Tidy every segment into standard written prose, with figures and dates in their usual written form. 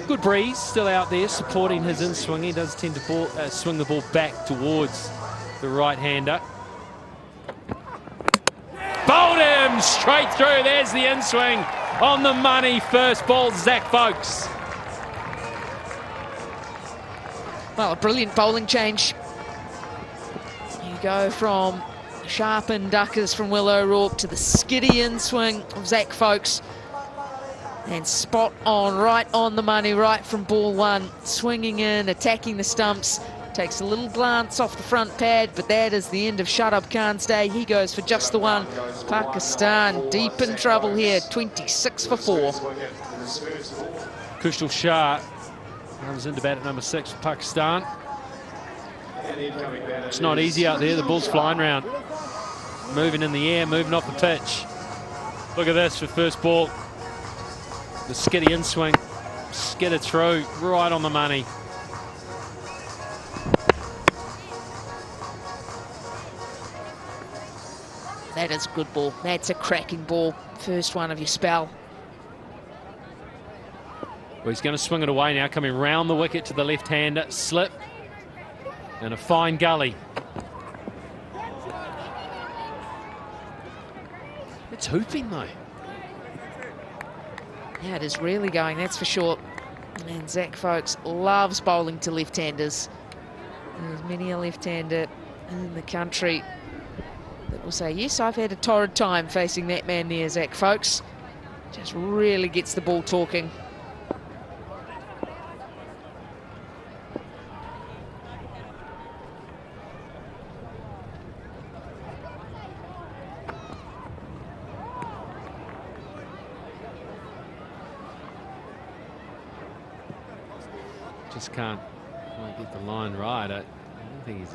Good breeze still out there supporting his in-swing. He does tend to swing the ball back towards the right-hander. Bowled him straight through. There's the in-swing on the money. First ball, Zak Foulkes. Well, a brilliant bowling change. You go from sharpened duckers from Will O'Rourke to the skiddy in-swing of Zak Foulkes. And spot on, right on the money, right from ball one. Swinging in, attacking the stumps. Takes a little glance off the front pad, but that is the end of Shut Up Khan's day. He goes for just the one. Pakistan deep in trouble here, 26 for 4. Kushal Shah comes into bat at number 6 for Pakistan. It's not easy out there. The ball's flying round. Moving in the air, moving off the pitch. Look at this for first ball. The skiddy in swing, skidded through, right on the money. That is a good ball. That's a cracking ball. First one of your spell. Well, he's going to swing it away now, coming round the wicket to the left-hander. Slip. And a fine gully. It's hooping, though. Yeah, it is really going, that's for sure. And Zak Foulkes loves bowling to left-handers. There's many a left-hander in the country that will say, yes, I've had a torrid time facing that man there, Zak Foulkes. Just really gets the ball talking. Just can't quite get the line right. I don't think he's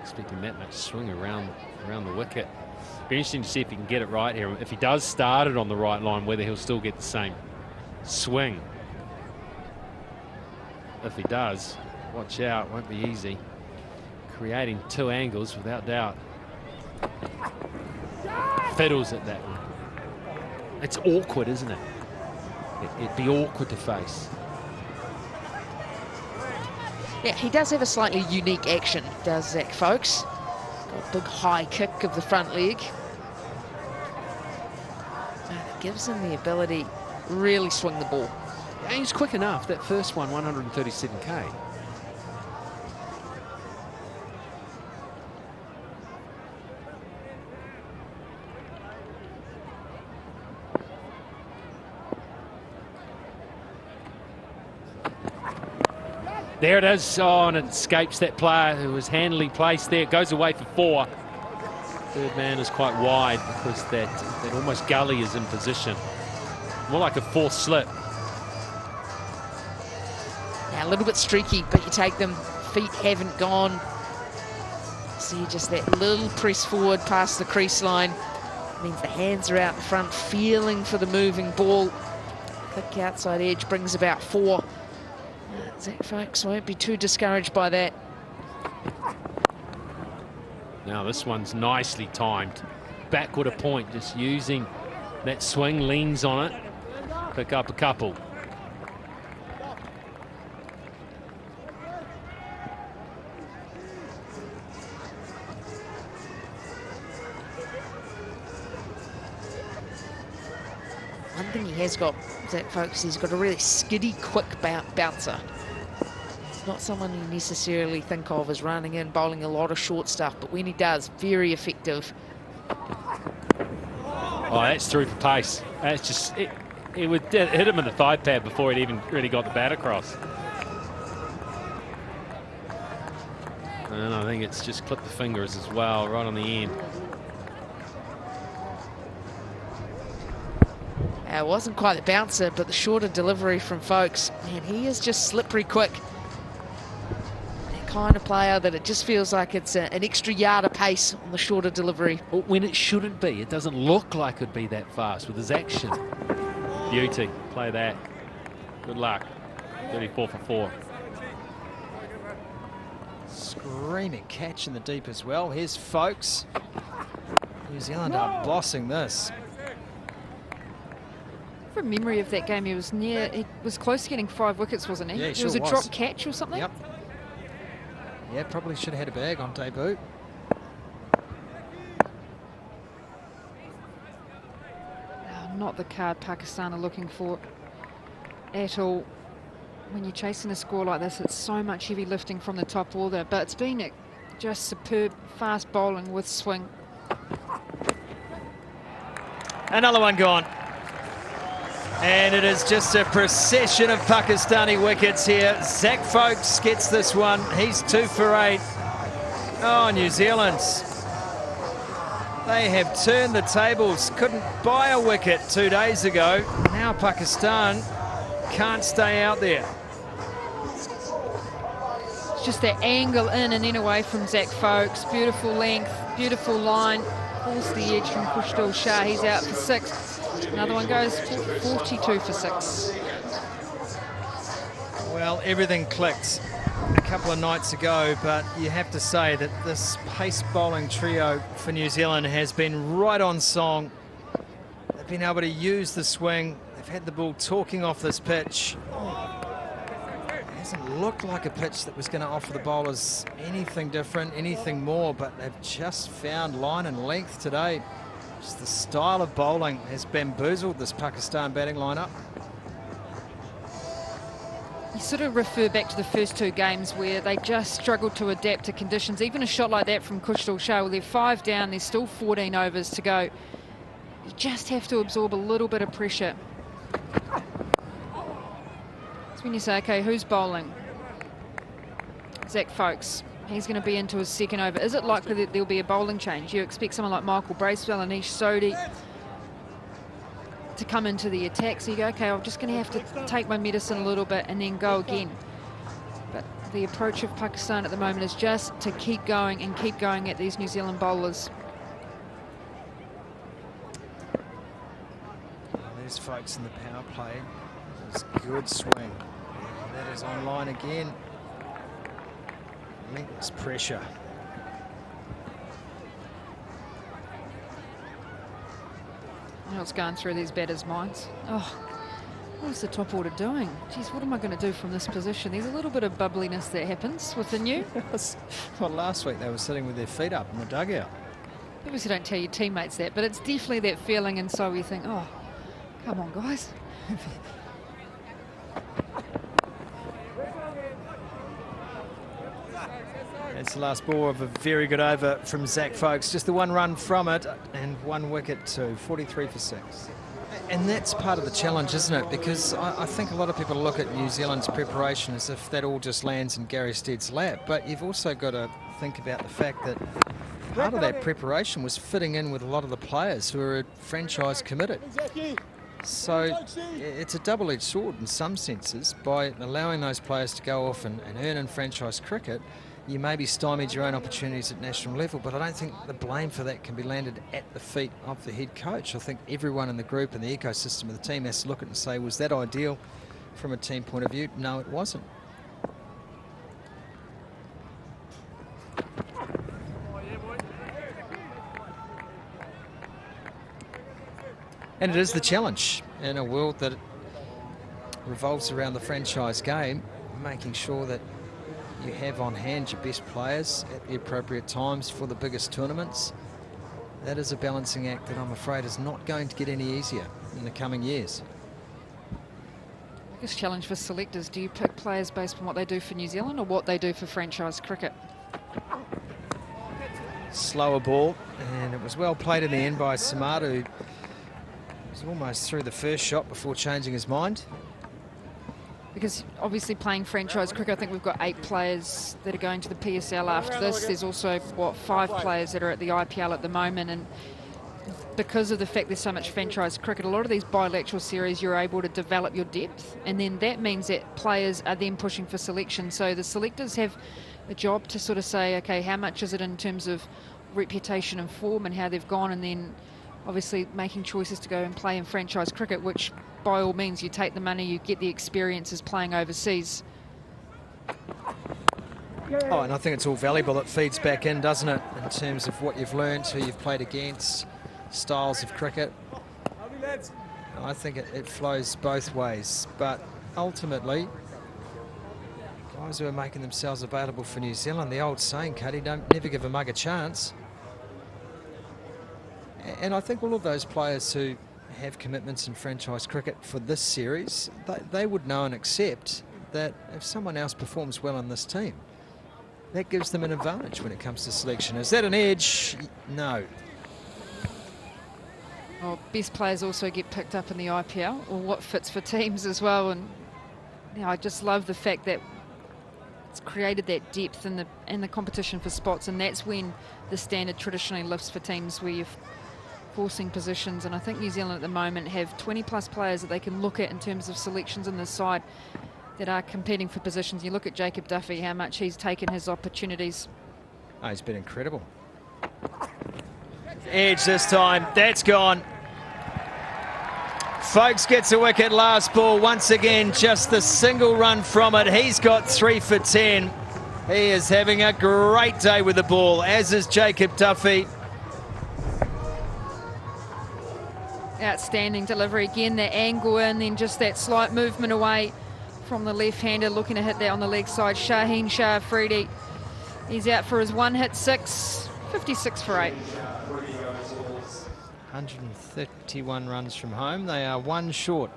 expecting that much swing around the wicket. Be interesting to see if he can get it right here. If he does start it on the right line, whether he'll still get the same swing. If he does, watch out, won't be easy. Creating two angles without doubt. Fiddles at that one. It's awkward, isn't it? It'd be awkward to face. Yeah, he does have a slightly unique action, does Zak Foulkes. Got a big high kick of the front leg. And it gives him the ability to really swing the ball. Yeah, he's quick enough. That first one, 137k. There it is. Oh, and it escapes that player who was handily placed there. It goes away for 4. Third man is quite wide because that almost gully is in position. More like a fourth slip. Yeah, a little bit streaky, but you take them. Feet haven't gone. See just that little press forward past the crease line. Means the hands are out in front, feeling for the moving ball. Quick outside edge brings about 4. Zak Foulkes won't be too discouraged by that. Now this one's nicely timed. Backward a point, just using that swing, leans on it. Pick up a couple. One thing he has got, Zak Foulkes, he's got a really skiddy, quick bouncer. Not someone you necessarily think of as running in, bowling a lot of short stuff, but when he does, very effective. Oh, that's through for pace. That's just, it would hit him in the thigh pad before he'd even really got the bat across. And I think it's just clipped the fingers as well, right on the end. It wasn't quite the bouncer, but the shorter delivery from Foulkes. Man, he is just slippery quick. That kind of player that it just feels like it's an extra yard of pace on the shorter delivery. When it shouldn't be. It doesn't look like it'd be that fast with his action. Beauty. Play that. Good luck. 34 for 4. Screaming catch in the deep as well. Here's Foulkes. New Zealand are bossing this. from memory of that game, he was close to getting 5 wickets, wasn't he? Yeah, he It was sure a drop catch or something? Yep. Yeah, probably should have had a bag on debut. Not the card Pakistan are looking for at all. When you're chasing a score like this, it's so much heavy lifting from the top order, but it's been just superb fast bowling with swing. Another one gone. And it is just a procession of Pakistani wickets here. Zak Foulkes gets this one. He's 2 for 8. Oh, New Zealand. They have turned the tables. Couldn't buy a wicket 2 days ago. Now Pakistan can't stay out there. It's just that angle in and then away from Zak Foulkes. Beautiful length, beautiful line. Pulls the edge from Kushdal Shah. He's out for 6. Another one goes 42 for 6. Well, everything clicked a couple of nights ago, but you have to say that this pace bowling trio for New Zealand has been right on song. They've been able to use the swing. They've had the ball talking off this pitch. It hasn't looked like a pitch that was going to offer the bowlers anything different, anything more, but they've just found line and length today. Just the style of bowling has bamboozled this Pakistan batting lineup. You sort of refer back to the first 2 games where they just struggled to adapt to conditions. Even a shot like that from Kushdal Shah, well, they're 5 down, there's still 14 overs to go. You just have to absorb a little bit of pressure. That's when you say, okay, who's bowling? Zak Foulkes. He's going to be into his 2nd over. Is it likely that there'll be a bowling change? You expect someone like Michael Bracewell, Anish Sodhi to come into the attack. So you go, okay, I'm just going to have to take my medicine a little bit and then go again. But the approach of Pakistan at the moment is just to keep going and keep going at these New Zealand bowlers. There's Foulkes in the power play. It's good swing. That is online again. Relentless pressure. You know what's going through these batters' minds? Oh, what is the top order doing? Geez, what am I going to do from this position? There's a little bit of bubbliness that happens within you. Well, last week they were sitting with their feet up in the dugout. Obviously don't tell your teammates that, but it's definitely that feeling inside where you think, oh, come on, guys. It's the last ball of a very good over from Zak Foulkes. Just the 1 run from it and 1 wicket too, 43 for 6. And that's part of the challenge, isn't it? Because I think a lot of people look at New Zealand's preparation as if that all just lands in Gary Stead's lap. But you've also got to think about the fact that part of that preparation was fitting in with a lot of the players who are franchise committed. So it's a double-edged sword in some senses. By allowing those players to go off and earn in franchise cricket, you maybe stymied your own opportunities at national level, but I don't think the blame for that can be landed at the feet of the head coach. I think everyone in the group and the ecosystem of the team has to look at it and say, was that ideal from a team point of view? No, it wasn't. And it is the challenge in a world that revolves around the franchise game, making sure that you have on hand your best players at the appropriate times for the biggest tournaments. That is a balancing act that I'm afraid is not going to get any easier in the coming years. Biggest challenge for selectors, do you pick players based on what they do for New Zealand or what they do for franchise cricket? Slower ball, and it was well played in the end by Samad, who was almost through the first shot before changing his mind. Because obviously playing franchise cricket, I think we've got 8 players that are going to the PSL after this. There's also, what, 5 players that are at the IPL at the moment. And because of the fact there's so much franchise cricket, a lot of these bilateral series, you're able to develop your depth. And then that means that players are then pushing for selection. So the selectors have a job to sort of say, okay, how much is it in terms of reputation and form and how they've gone, and then obviously making choices to go and play in franchise cricket, which by all means you take the money, you get the experiences playing overseas. Oh, and I think it's all valuable. It feeds back in, doesn't it, in terms of what you've learned, who you've played against, styles of cricket. I think it flows both ways, but ultimately, guys who are making themselves available for New Zealand, the old saying, Cuddy, never give a mug a chance. And I think all of those players who have commitments in franchise cricket for this series, they would know and accept that if someone else performs well on this team, that gives them an advantage when it comes to selection. Is that an edge? No. Well, best players also get picked up in the IPL, or what fits for teams as well. And you know, I just love the fact that it's created that depth in the competition for spots, and that's when the standard traditionally lifts for teams where you're forcing positions. And I think New Zealand at the moment have 20 plus players that they can look at in terms of selections in this side that are competing for positions. You look at Jacob Duffy, how much he's taken his opportunities. Oh, he's been incredible. Edge this time, that's gone. Foulkes gets a wicket last ball. Once again, just the single run from it. He's got 3 for 10. He is having a great day with the ball, as is Jacob Duffy. Outstanding delivery again, that angle in, then just that slight movement away from the left-hander, looking to hit that on the leg side. Shaheen Shah Afridi, he's out for his 1 hit 6, 56 for 8. 131 runs from home. They are 1 short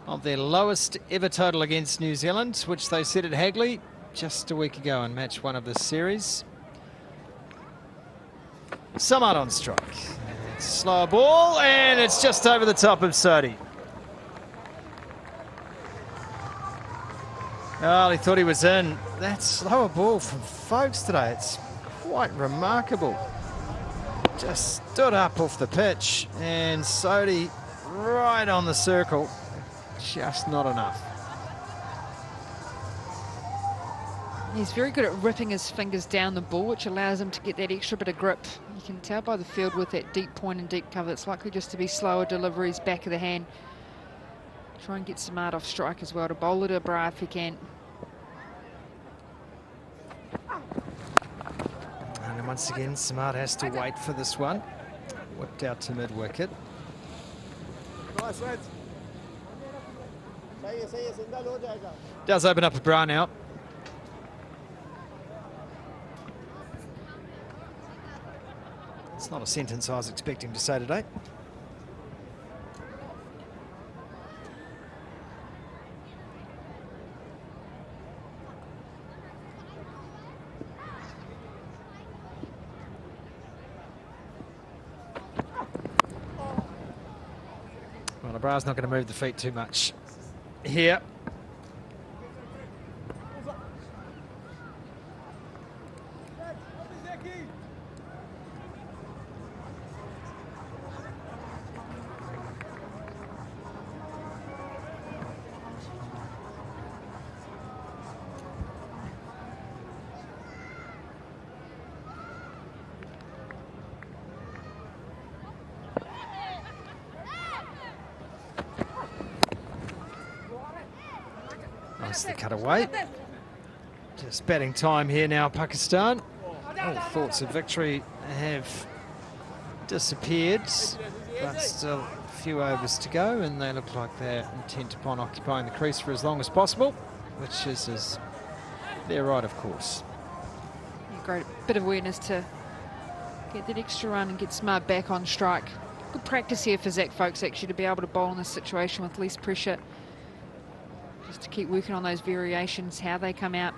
of their lowest ever total against New Zealand, which they set at Hagley just a week ago in match 1 of this series. Samad on strike. It's a slower ball, and it's just over the top of Sodhi. Oh, he thought he was in. That slower ball from Foulkes today, it's quite remarkable. Just stood up off the pitch, and Sodhi right on the circle. Just not enough. He's very good at ripping his fingers down the ball, which allows him to get that extra bit of grip. You can tell by the field with that deep point and deep cover, it's likely just to be slower deliveries, back of the hand. Try and get Samad off strike as well, to bowl it a bra if he can. And once again, Samad has to wait for this one. Whipped out to mid-wicket. Does open up a bra now. It's not a sentence I was expecting to say today. Well, the bra's not going to move the feet too much here. Nicely cut away. Just batting time here now, Pakistan. All thoughts of victory have disappeared, but still a few overs to go, and they look like they're intent upon occupying the crease for as long as possible, which is their right, of course. Yeah, great bit of awareness to get that extra run and get Samad back on strike. Good practice here for Zak Foulkes, actually, to be able to bowl in this situation with less pressure. Just to keep working on those variations, how they come out.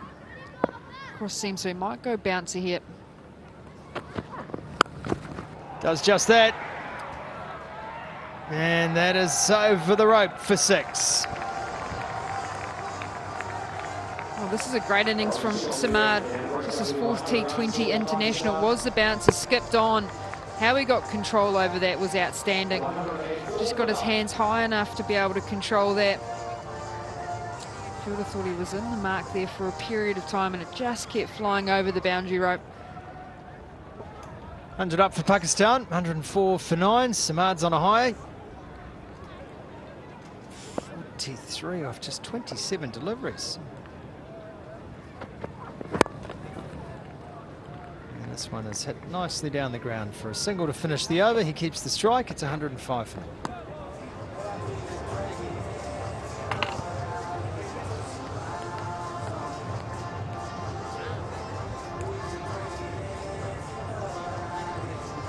Cross seam, so he might go bouncer here. Does just that. And that is over the rope for 6. Well, this is a great innings from Samad. Just his 4th T20 international. Was the bouncer, skipped on. How he got control over that was outstanding. Just got his hands high enough to be able to control that. Fielder thought he was in the mark there for a period of time, and it just kept flying over the boundary rope. 100 up for Pakistan, 104 for 9. Samad's on a high. 43 off just 27 deliveries. And this one is hit nicely down the ground for a single to finish the over. He keeps the strike. It's 105 for 9.